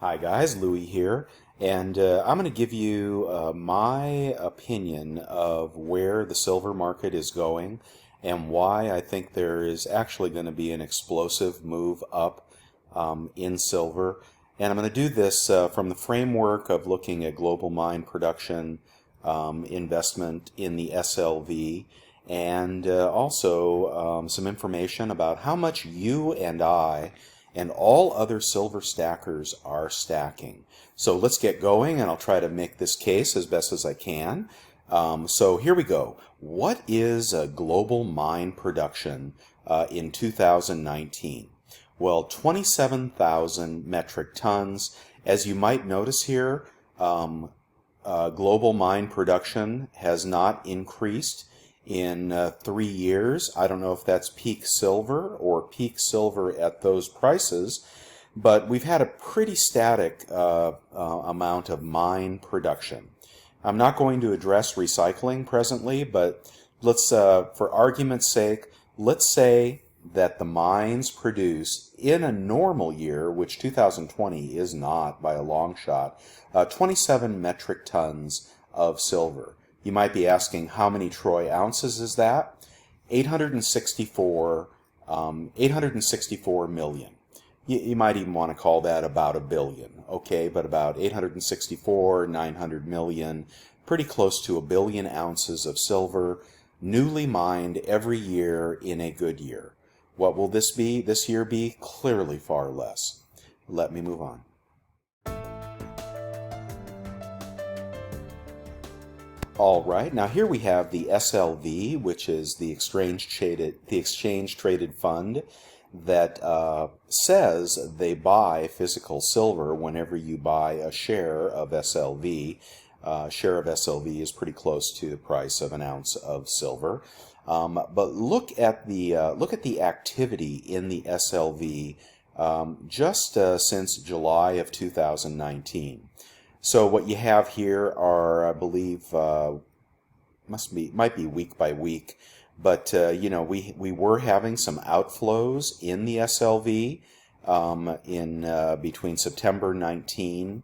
Hi guys, Louie here, and I'm going to give you my opinion of where the silver market is going and why I think there is actually going to be an explosive move up in silver. And I'm going to do this from the framework of looking at global mine production, investment in the SLV, and also some information about how much you and I and all other silver stackers are stacking. So let's get going, and I'll try to make this case as best as I can. So here we go. What is global mine production in 2019? Well, 27,000 metric tons. As you might notice here, global mine production has not increased in 3 years. I don't know if that's peak silver or peak silver at those prices, but we've had a pretty static amount of mine production. I'm not going to address recycling presently, but let's, for argument's sake, let's say that the mines produce in a normal year, which 2020 is not by a long shot, 27 metric tons of silver. You might be asking, how many troy ounces is that? 864 million. You might even want to call that about a billion, okay? But about 864, 900 million, pretty close to a billion ounces of silver, newly mined every year in a good year. What will this year be? Clearly far less. Let me move on. All right, now here we have the SLV, which is the exchange traded fund that says they buy physical silver whenever you buy a share of SLV. Share of SLV is pretty close to the price of an ounce of silver. But look at the activity in the SLV just since July of 2019. So what you have here are, I believe, might be week by week, but you know, we were having some outflows in the SLV in between September 19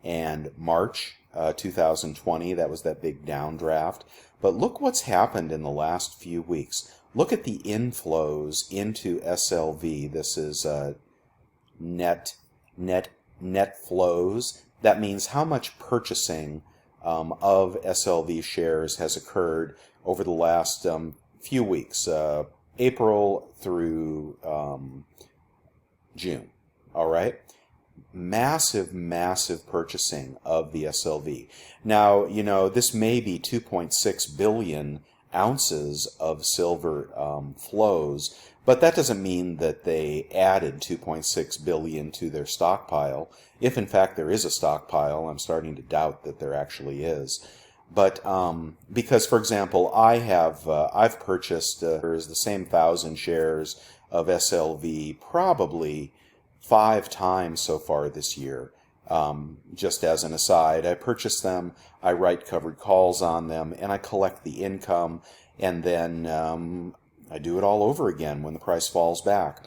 and March 2020. That was that big downdraft. But look what's happened in the last few weeks. Look at the inflows into SLV. This is net flows. That means how much purchasing of SLV shares has occurred over the last few weeks, April through June. All right? Massive purchasing of the SLV. Now, you know, this may be 2.6 billion ounces of silver flows, but that doesn't mean that they added 2.6 billion to their stockpile. If in fact there is a stockpile, I'm starting to doubt that there actually is. But because, for example, I've purchased the same 1,000 shares of SLV probably 5 times so far this year. Just as an aside, I purchase them, I write covered calls on them, and I collect the income, and then I do it all over again when the price falls back.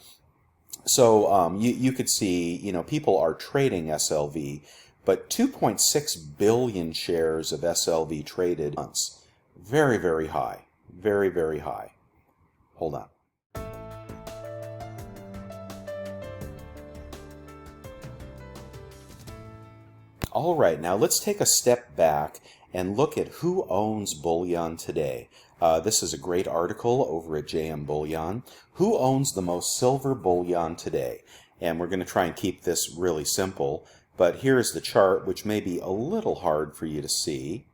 So you could see, you know, people are trading SLV, but 2.6 billion shares of SLV traded once. Very, very high. Very, very high. Hold on. All right, now let's take a step back and look at who owns bullion today. This is a great article over at JM Bullion. Who owns the most silver bullion today? And we're going to try and keep this really simple, but here's the chart, which may be a little hard for you to see.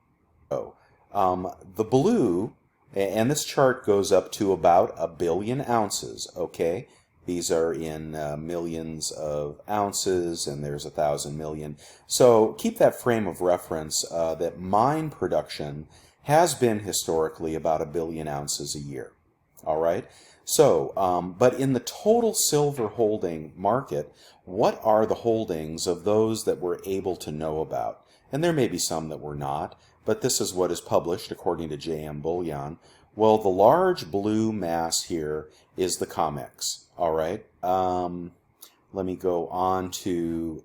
The blue, and this chart goes up to about a billion ounces, okay? These are in millions of ounces, and there's 1,000 million. So keep that frame of reference that mine production has been historically about 1 billion ounces a year. All right? So, but in the total silver holding market, what are the holdings of those that we're able to know about? And there may be some that we're not, but this is what is published according to JM Bullion. Well, the large blue mass here is the COMEX. All right. Let me go on to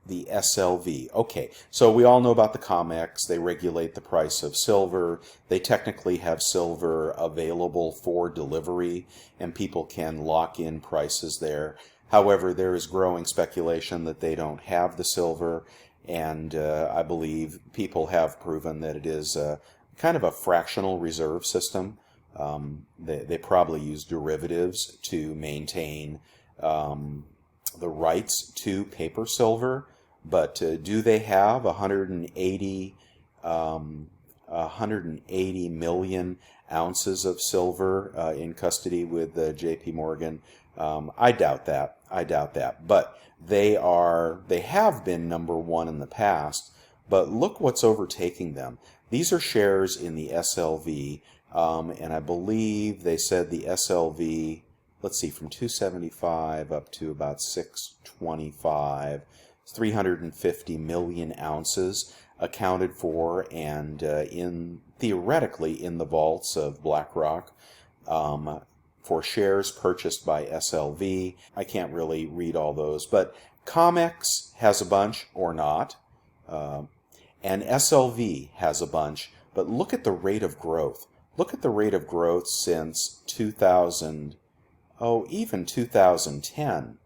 The SLV. Okay, so we all know about the COMEX. They regulate the price of silver. They technically have silver available for delivery, and people can lock in prices there. However, there is growing speculation that they don't have the silver, and I believe people have proven that it is kind of a fractional reserve system. They probably use derivatives to maintain the rights to paper silver. But do they have 180 million ounces of silver in custody with J.P. Morgan? I doubt that. I doubt that. But they have been number one in the past. But look what's overtaking them. These are shares in the SLV, and I believe they said the SLV, let's see, from 275 up to about 625. 350 million ounces accounted for and theoretically in the vaults of BlackRock for shares purchased by SLV. I can't really read all those, but COMEX has a bunch or not, and SLV has a bunch, but look at the rate of growth. Look at the rate of growth since 2000, even 2010.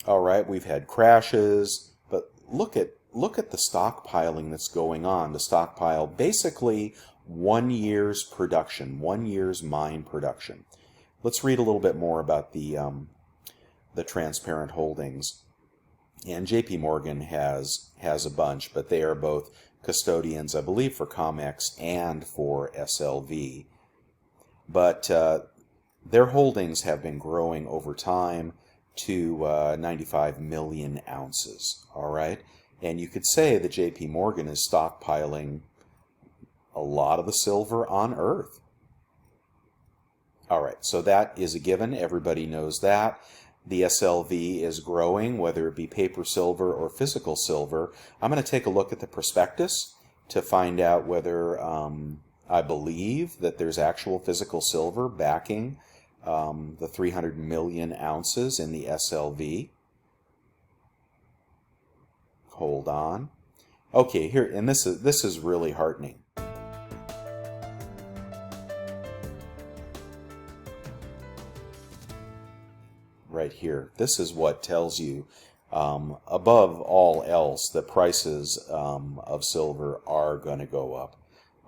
All right, we've had crashes, but look at the stockpiling that's going on. The stockpile, basically 1 year's production, 1 year's mine production. Let's read a little bit more about the transparent holdings. And J.P. Morgan has a bunch, but they are both custodians, I believe, for COMEX and for SLV. But their holdings have been growing over time to 95 million ounces, all right? And you could say that J.P. Morgan is stockpiling a lot of the silver on Earth. All right, so that is a given. Everybody knows that. The SLV is growing, whether it be paper silver or physical silver. I'm going to take a look at the prospectus to find out whether I believe that there's actual physical silver backing the 300 million ounces in the SLV. Hold on. Okay, here, and this is really heartening. Right here. This is what tells you, above all else, that prices of silver are going to go up.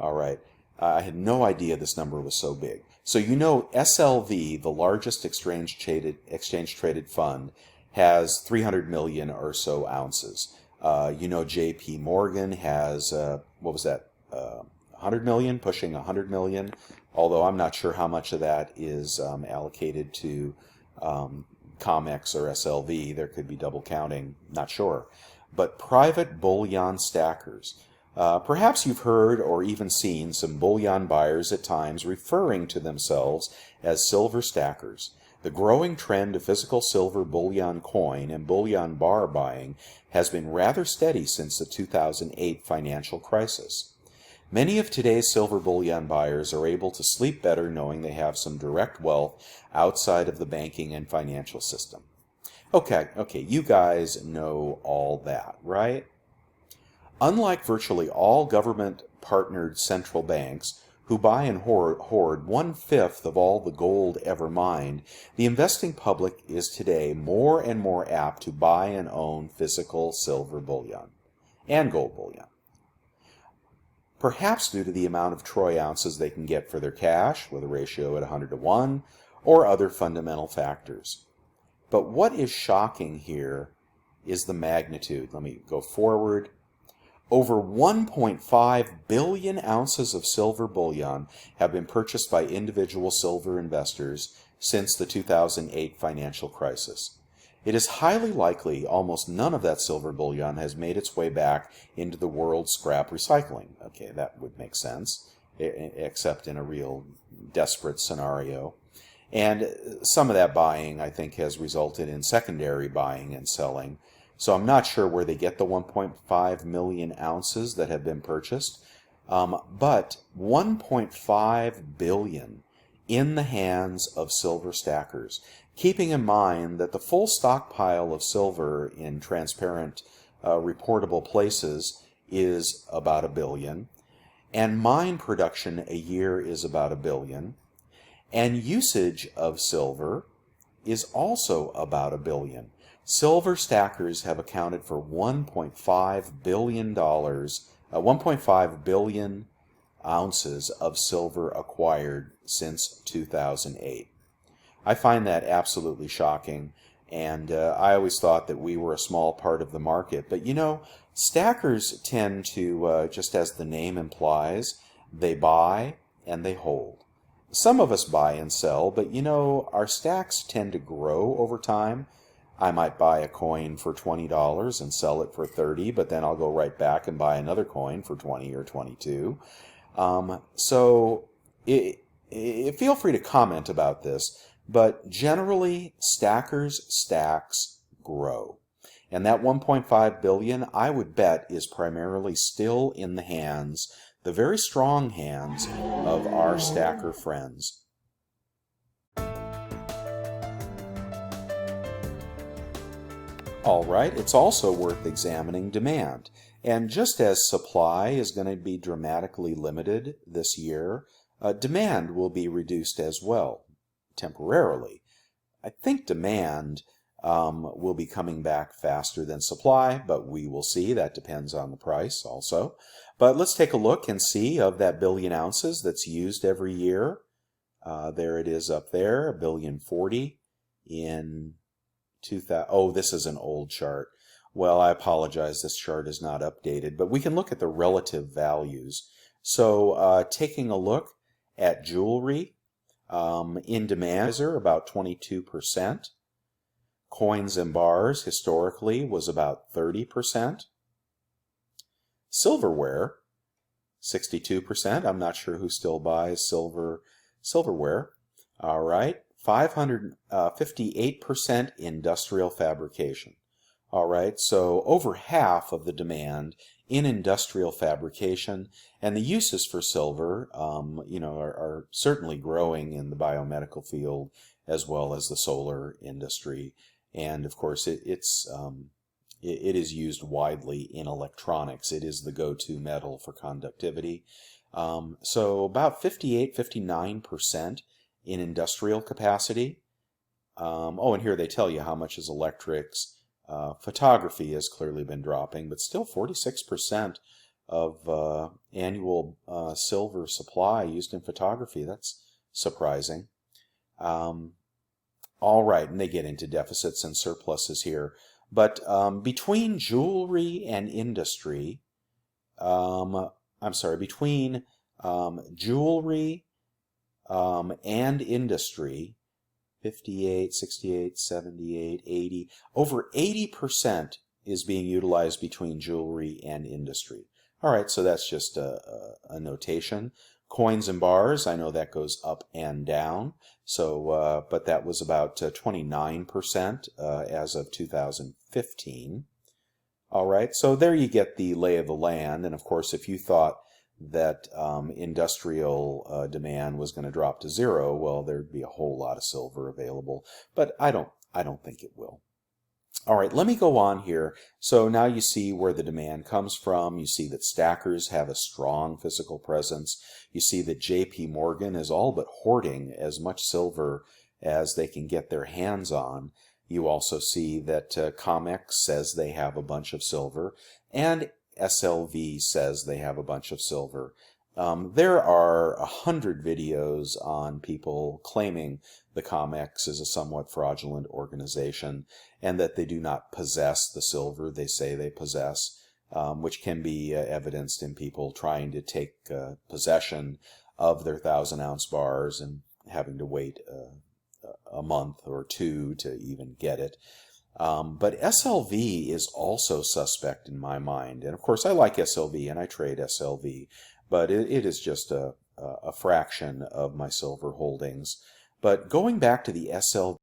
All right. I had no idea this number was so big. So you know SLV, the largest exchange-traded fund, has 300 million or so ounces. You know J.P. Morgan has, what was that, 100 million, pushing 100 million, although I'm not sure how much of that is allocated to COMEX or SLV. There could be double counting, not sure. But private bullion stackers. Perhaps you've heard or even seen some bullion buyers at times referring to themselves as silver stackers. The growing trend of physical silver bullion coin and bullion bar buying has been rather steady since the 2008 financial crisis. Many of today's silver bullion buyers are able to sleep better knowing they have some direct wealth outside of the banking and financial system. Okay, you guys know all that, right? Unlike virtually all government-partnered central banks, who buy and hoard 1/5 of all the gold ever mined, the investing public is today more and more apt to buy and own physical silver bullion and gold bullion. Perhaps due to the amount of troy ounces they can get for their cash, with a ratio at 100 to 1, or other fundamental factors. But what is shocking here is the magnitude. Let me go forward. Over 1.5 billion ounces of silver bullion have been purchased by individual silver investors since the 2008 financial crisis. It is highly likely almost none of that silver bullion has made its way back into the world scrap recycling. Okay, that would make sense, except in a real desperate scenario. And some of that buying, I think, has resulted in secondary buying and selling. So I'm not sure where they get the 1.5 million ounces that have been purchased, but 1.5 billion in the hands of silver stackers. keeping in mind that the full stockpile of silver in transparent, reportable places is about 1 billion, and mine production a year is about 1 billion, and usage of silver is also about 1 billion. Silver stackers have accounted for $1.5 billion, 1.5 billion ounces of silver acquired since 2008. I find that absolutely shocking, and I always thought that we were a small part of the market. But you know, stackers tend to, just as the name implies, they buy and they hold. Some of us buy and sell, but you know, our stacks tend to grow over time. I might buy a coin for $20 and sell it for $30, but then I'll go right back and buy another coin for $20 or $22. So feel free to comment about this, but generally stackers' stacks grow. And that 1.5 billion, I would bet, is primarily still in the hands, the very strong hands of our stacker friends. All right, it's also worth examining demand. And just as supply is going to be dramatically limited this year, demand will be reduced as well, temporarily. I think demand will be coming back faster than supply, but we will see. That depends on the price also. But let's take a look and see, of that 1 billion ounces that's used every year. There it is up there, 1,040,000,040 in 2000. Oh, this is an old chart. Well, I apologize, this chart is not updated, but we can look at the relative values. So taking a look at jewelry, in demand, about 22%. Coins and bars, historically, was about 30%. Silverware, 62%. I'm not sure who still buys silverware. All right, 558% industrial fabrication. All right, so over half of the demand in industrial fabrication, and the uses for silver, are certainly growing in the biomedical field as well as the solar industry, and of course it is used widely in electronics. It is the go-to metal for conductivity. So about 58-59% in industrial capacity. And here they tell you how much is electrics. Photography has clearly been dropping, but still 46% of annual silver supply used in photography. That's surprising. All right, and they get into deficits and surpluses here. But between jewelry and industry, between jewelry and industry, 58, 68, 78, 80, over 80% is being utilized between jewelry and industry. All right, so that's just a notation. Coins and bars, I know that goes up and down. So, but that was about 29% as of 2015. All right, so there you get the lay of the land. And of course, if you thought that industrial demand was going to drop to zero, well, there'd be a whole lot of silver available. But I don't think it will. All right, let me go on here. So now you see where the demand comes from. You see that stackers have a strong physical presence. You see that JP Morgan is all but hoarding as much silver as they can get their hands on. You also see that COMEX says they have a bunch of silver, and SLV says they have a bunch of silver. There are 100 videos on people claiming the COMEX is a somewhat fraudulent organization and that they do not possess the silver they say they possess, which can be evidenced in people trying to take possession of their 1,000-ounce bars and having to wait a month or two to even get it. But SLV is also suspect in my mind. And of course, I like SLV and I trade SLV, but it is just a fraction of my silver holdings. But going back to the SLV.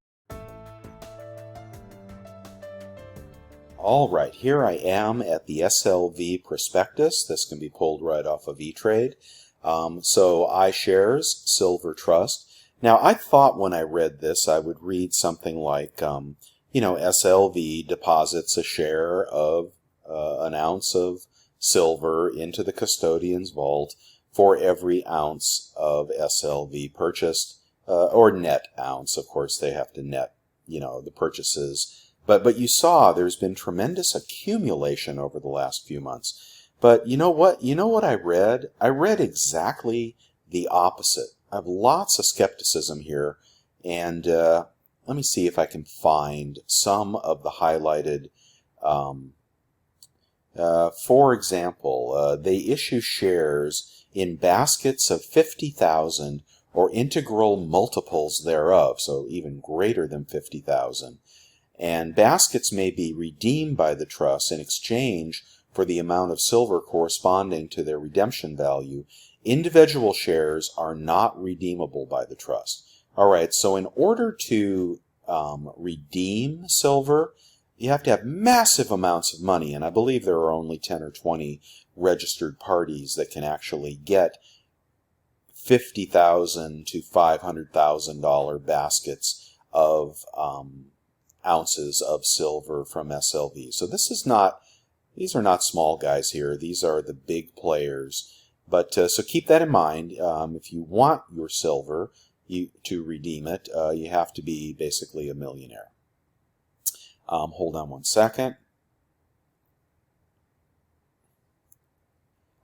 All right, here I am at the SLV Prospectus. This can be pulled right off of E-Trade. So iShares Silver Trust. Now, I thought when I read this, I would read something like, SLV deposits a share of an ounce of silver into the custodian's vault for every ounce of SLV purchased, or net ounce. Of course, they have to net, the purchases. But you saw there's been tremendous accumulation over the last few months. But you know what? You know what I read? I read exactly the opposite. I have lots of skepticism here, and let me see if I can find some of the highlighted. For example, they issue shares in baskets of 50,000 or integral multiples thereof, so even greater than 50,000. And baskets may be redeemed by the trust in exchange for the amount of silver corresponding to their redemption value. Individual shares are not redeemable by the trust. All right, so in order to redeem silver, you have to have massive amounts of money, and I believe there are only 10 or 20 registered parties that can actually get $50,000 to $500,000 baskets of ounces of silver from SLV. So these are not small guys here. These are the big players. But so keep that in mind. If you want your silver to redeem it, you have to be basically a millionaire. Hold on one second.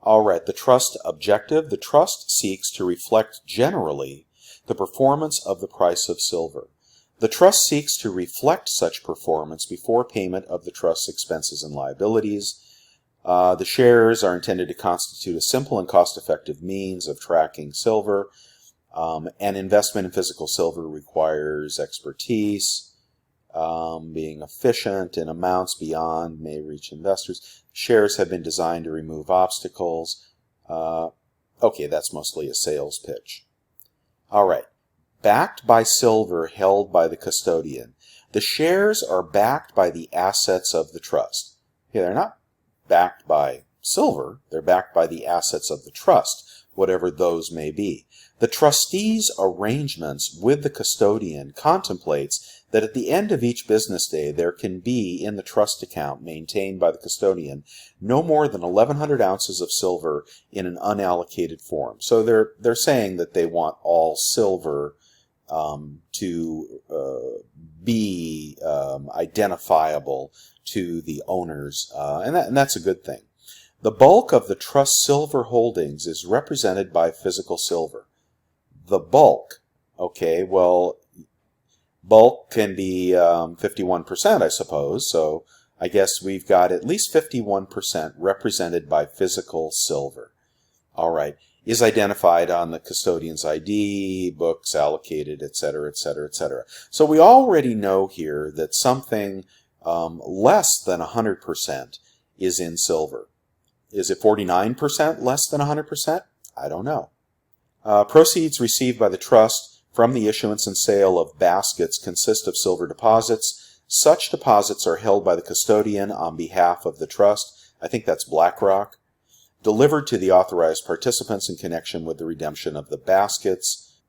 All right, the trust objective. The trust seeks to reflect generally the performance of the price of silver. The trust seeks to reflect such performance before payment of the trust's expenses and liabilities. The shares are intended to constitute a simple and cost-effective means of tracking silver. An investment in physical silver requires expertise. Being efficient in amounts beyond may reach investors. Shares have been designed to remove obstacles. Okay, that's mostly a sales pitch. All right. Backed by silver held by the custodian. The shares are backed by the assets of the trust. Okay, they're not backed by silver. They're backed by the assets of the trust, whatever those may be. The trustee's arrangements with the custodian contemplates that at the end of each business day there can be in the trust account maintained by the custodian no more than 1,100 ounces of silver in an unallocated form. So they're saying that they want all silver to be identifiable to the owners, and that's a good thing. The bulk of the trust silver holdings is represented by physical silver. The bulk, okay, well, bulk can be 51%, I suppose, so I guess we've got at least 51% represented by physical silver. All right, is identified on the custodian's ID, books allocated, etc., etc., etc. So we already know here that something less than 100% is in silver. Is it 49% less than 100%? I don't know. Proceeds received by the trust from the issuance and sale of baskets consist of silver deposits. Such deposits are held by the custodian on behalf of the trust. I think that's BlackRock. Delivered to the authorized participants in connection with the redemption of the baskets.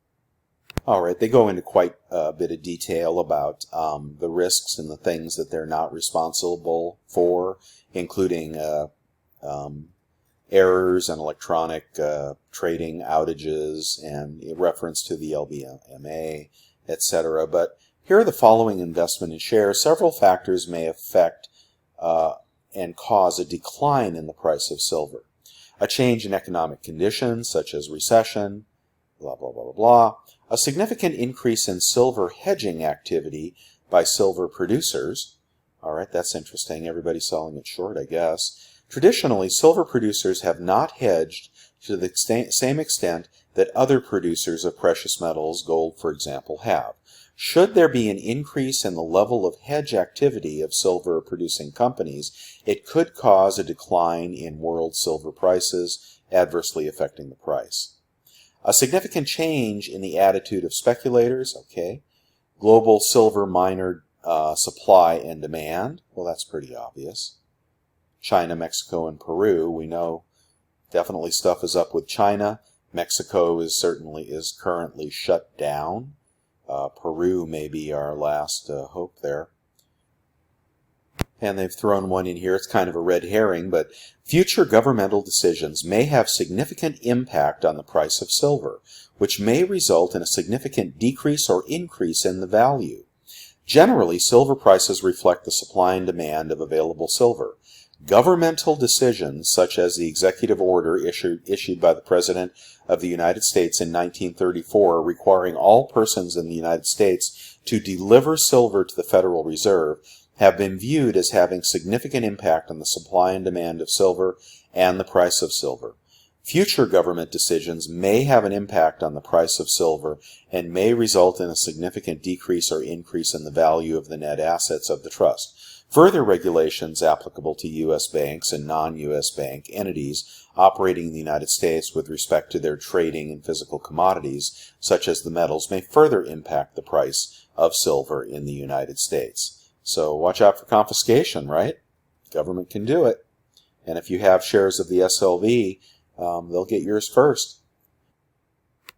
All right, they go into quite a bit of detail about the risks and the things that they're not responsible for, including errors and electronic trading outages and reference to the LBMA, etc. But here are the following investment in shares. Several factors may affect and cause a decline in the price of silver. A change in economic conditions, such as recession, blah, blah, blah, blah, blah. A significant increase in silver hedging activity by silver producers. All right, that's interesting. Everybody's selling it short, I guess. Traditionally, silver producers have not hedged to the same extent that other producers of precious metals, gold for example, have. Should there be an increase in the level of hedge activity of silver-producing companies, it could cause a decline in world silver prices, adversely affecting the price. A significant change in the attitude of speculators, okay. Global silver miner supply and demand, well, that's pretty obvious. China, Mexico, and Peru, we know definitely stuff is up with China. Mexico is currently shut down. Peru may be our last hope there. And they've thrown one in here. It's kind of a red herring, but future governmental decisions may have significant impact on the price of silver, which may result in a significant decrease or increase in the value. Generally, silver prices reflect the supply and demand of available silver. Governmental decisions, such as the executive order issued by the President of the United States in 1934, requiring all persons in the United States to deliver silver to the Federal Reserve, have been viewed as having significant impact on the supply and demand of silver and the price of silver. Future government decisions may have an impact on the price of silver and may result in a significant decrease or increase in the value of the net assets of the trust. Further regulations applicable to U.S. banks and non-U.S. bank entities operating in the United States with respect to their trading in physical commodities, such as the metals, may further impact the price of silver in the United States. So watch out for confiscation, right? Government can do it. And if you have shares of the SLV, they'll get yours first.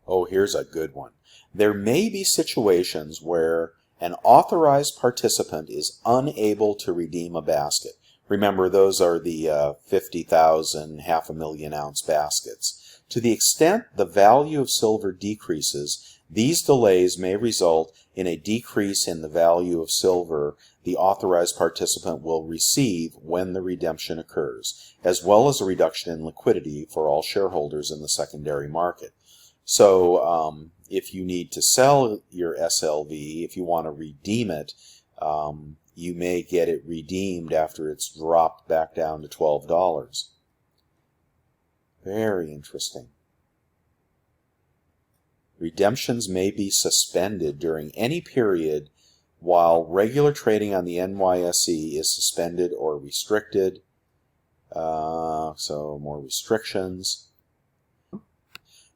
Oh, here's a good one. There may be situations where an authorized participant is unable to redeem a basket. Remember, those are the 50,000, 500,000 ounce baskets. To the extent the value of silver decreases, these delays may result in a decrease in the value of silver the authorized participant will receive when the redemption occurs, as well as a reduction in liquidity for all shareholders in the secondary market. So if you need to sell your SLV, if you want to redeem it, you may get it redeemed after it's dropped back down to $12. Very interesting. Redemptions may be suspended during any period while regular trading on the NYSE is suspended or restricted. So more restrictions.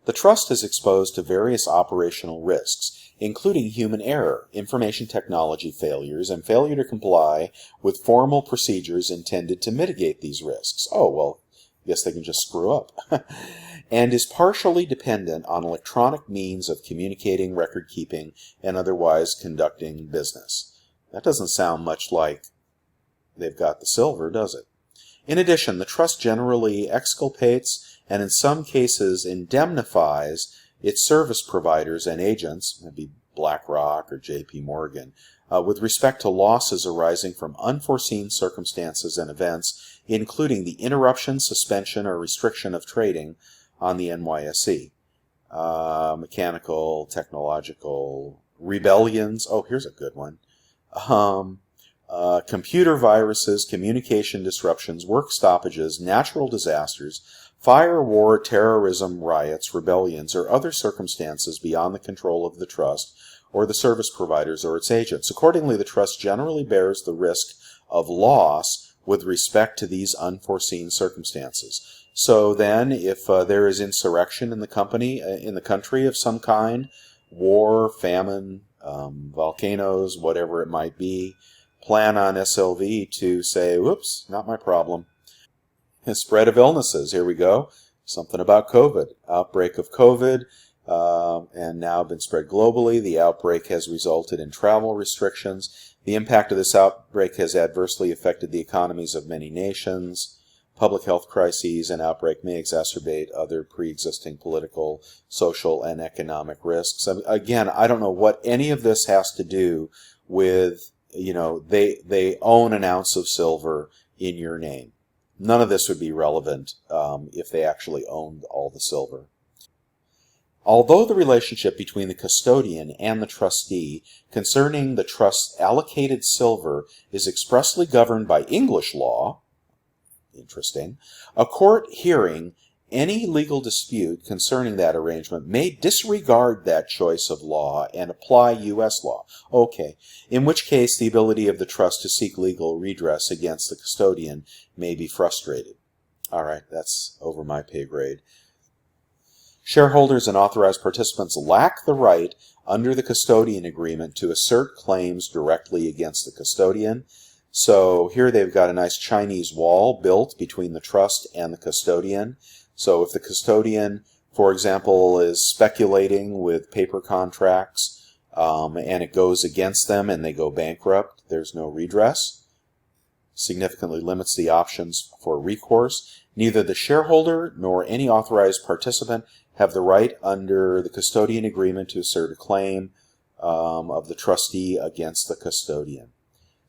The trust is exposed to various operational risks, including human error, information technology failures, and failure to comply with formal procedures intended to mitigate these risks. Oh, well, I guess they can just screw up. And is partially dependent on electronic means of communicating, record-keeping, and otherwise conducting business. That doesn't sound much like they've got the silver, does it? In addition, the trust generally exculpates and in some cases indemnifies its service providers and agents, maybe BlackRock or JP Morgan, with respect to losses arising from unforeseen circumstances and events, including the interruption, suspension, or restriction of trading on the NYSE. Mechanical, technological, rebellions. Oh, here's a good one. Computer viruses, communication disruptions, work stoppages, natural disasters, fire, war, terrorism, riots, rebellions, or other circumstances beyond the control of the trust or the service providers or its agents. Accordingly, the trust generally bears the risk of loss with respect to these unforeseen circumstances. So then, if there is insurrection in the country of some kind, war, famine, volcanoes, whatever it might be, plan on SLV to say, whoops, not my problem. Spread of illnesses, here we go. Something about COVID. Outbreak of COVID, and now been spread globally. The outbreak has resulted in travel restrictions. The impact of this outbreak has adversely affected the economies of many nations. Public health crises and outbreak may exacerbate other pre-existing political, social, and economic risks. Again, I don't know what any of this has to do with, they own an ounce of silver in your name. None of this would be relevant if they actually owned all the silver. Although the relationship between the custodian and the trustee concerning the trust's allocated silver is expressly governed by English law, interesting, a court hearing any legal dispute concerning that arrangement may disregard that choice of law and apply U.S. law. Okay, in which case the ability of the trust to seek legal redress against the custodian may be frustrated. All right, that's over my pay grade. Shareholders and authorized participants lack the right under the custodian agreement to assert claims directly against the custodian. So here they've got a nice Chinese wall built between the trust and the custodian. So if the custodian, for example, is speculating with paper contracts and it goes against them and they go bankrupt, there's no redress. Significantly limits the options for recourse. Neither the shareholder nor any authorized participant have the right under the custodian agreement to assert a claim of the trustee against the custodian.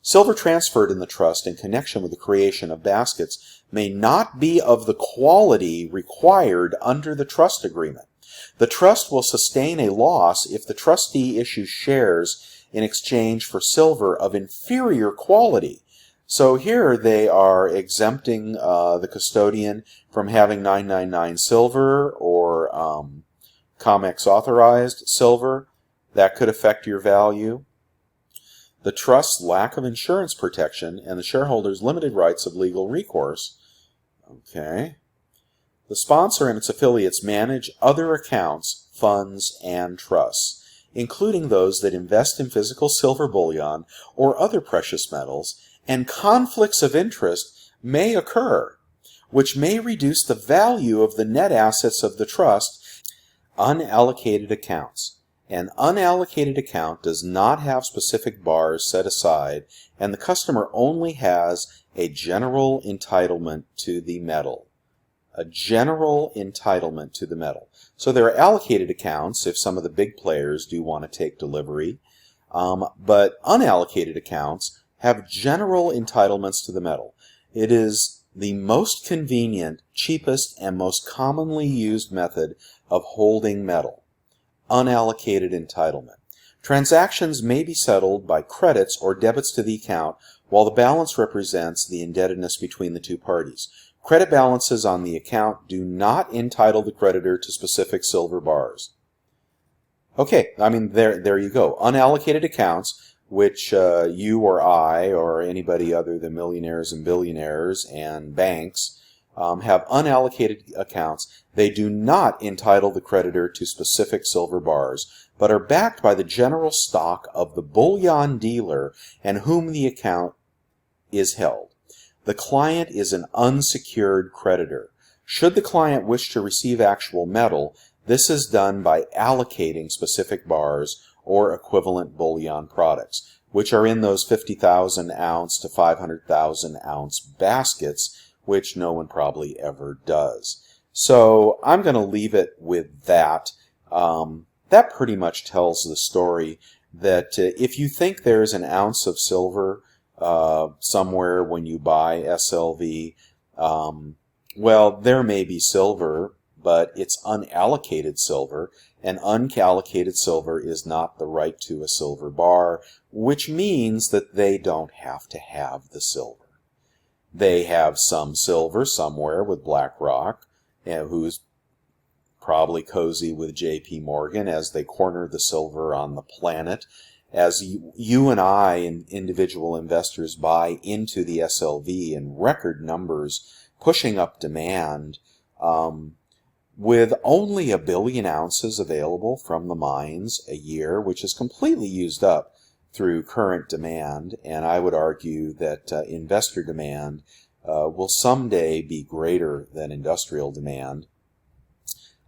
Silver transferred in the trust in connection with the creation of baskets may not be of the quality required under the trust agreement. The trust will sustain a loss if the trustee issues shares in exchange for silver of inferior quality. So here they are exempting the custodian from having 999 silver or COMEX authorized silver. That could affect your value. The trust's lack of insurance protection and the shareholder's limited rights of legal recourse. Okay. The sponsor and its affiliates manage other accounts, funds, and trusts, including those that invest in physical silver bullion or other precious metals, and conflicts of interest may occur, which may reduce the value of the net assets of the trust. Unallocated accounts. An unallocated account does not have specific bars set aside, and the customer only has a general entitlement to the metal. A general entitlement to the metal. So there are allocated accounts if some of the big players do want to take delivery, but unallocated accounts have general entitlements to the metal. It is the most convenient, cheapest, and most commonly used method of holding metal. Unallocated entitlement. Transactions may be settled by credits or debits to the account, while the balance represents the indebtedness between the two parties. Credit balances on the account do not entitle the creditor to specific silver bars. Okay, I mean, there you go. Unallocated accounts, which you or I or anybody other than millionaires and billionaires and banks have unallocated accounts. They do not entitle the creditor to specific silver bars, but are backed by the general stock of the bullion dealer and whom the account is held. The client is an unsecured creditor. Should the client wish to receive actual metal, this is done by allocating specific bars or equivalent bullion products, which are in those 50,000 ounce to 500,000 ounce baskets, which no one probably ever does. So I'm going to leave it with that. That pretty much tells the story that if you think there's an ounce of silver somewhere when you buy SLV, well, there may be silver, but it's unallocated silver, and unallocated silver is not the right to a silver bar, which means that they don't have to have the silver. They have some silver somewhere with BlackRock, who's probably cozy with JP Morgan as they corner the silver on the planet. As you and I and individual investors buy into the SLV in record numbers, pushing up demand, with only 1 billion ounces available from the mines a year, which is completely used up through current demand, and I would argue that investor demand will someday be greater than industrial demand.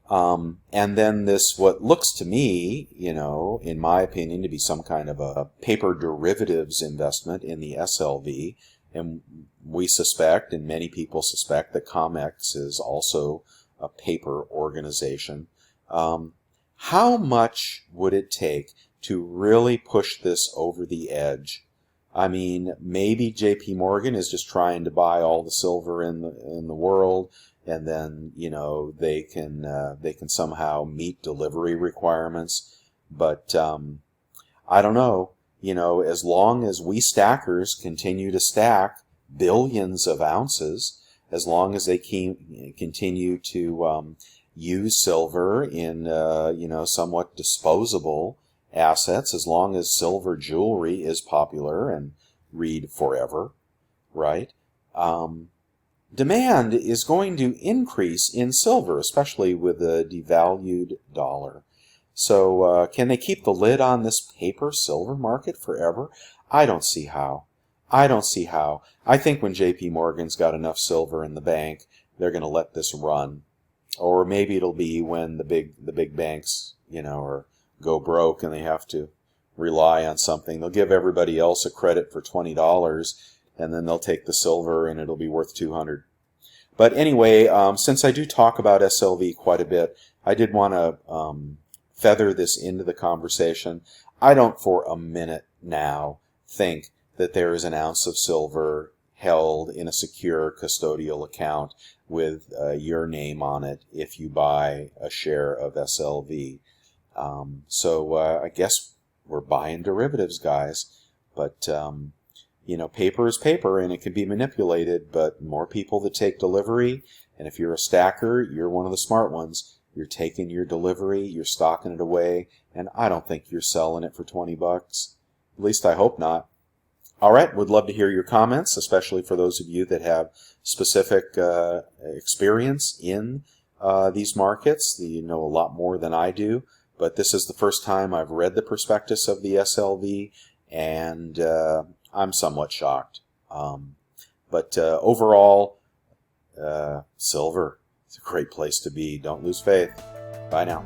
And then this, what looks to me, in my opinion, to be some kind of a paper derivatives investment in the SLV, and we suspect, and many people suspect, that COMEX is also a paper organization. How much would it take to really push this over the edge? I mean, maybe JP Morgan is just trying to buy all the silver in the world, and then they can somehow meet delivery requirements. But I don't know. As long as we stackers continue to stack billions of ounces, as long as they continue to use silver in somewhat disposable assets, as long as silver jewelry is popular and read forever, right? Demand is going to increase in silver, especially with the devalued dollar. So can they keep the lid on this paper silver market forever? I don't see how. I don't see how. I think when JP Morgan's got enough silver in the bank, they're going to let this run. Or maybe it'll be when the big banks, or go broke and they have to rely on something. They'll give everybody else a credit for $20, and then they'll take the silver and it'll be worth $200. But anyway, since I do talk about SLV quite a bit, I did want to feather this into the conversation. I don't for a minute now think that there is an ounce of silver held in a secure custodial account with your name on it if you buy a share of SLV. So I guess we're buying derivatives, guys. But, paper is paper and it can be manipulated, but more people that take delivery, and if you're a stacker, you're one of the smart ones. You're taking your delivery, you're stocking it away, and I don't think you're selling it for $20. At least I hope not. All right, would love to hear your comments, especially for those of you that have specific experience in these markets. You know a lot more than I do, but this is the first time I've read the prospectus of the SLV, and I'm somewhat shocked. But overall, silver, it's a great place to be. Don't lose faith. Bye now.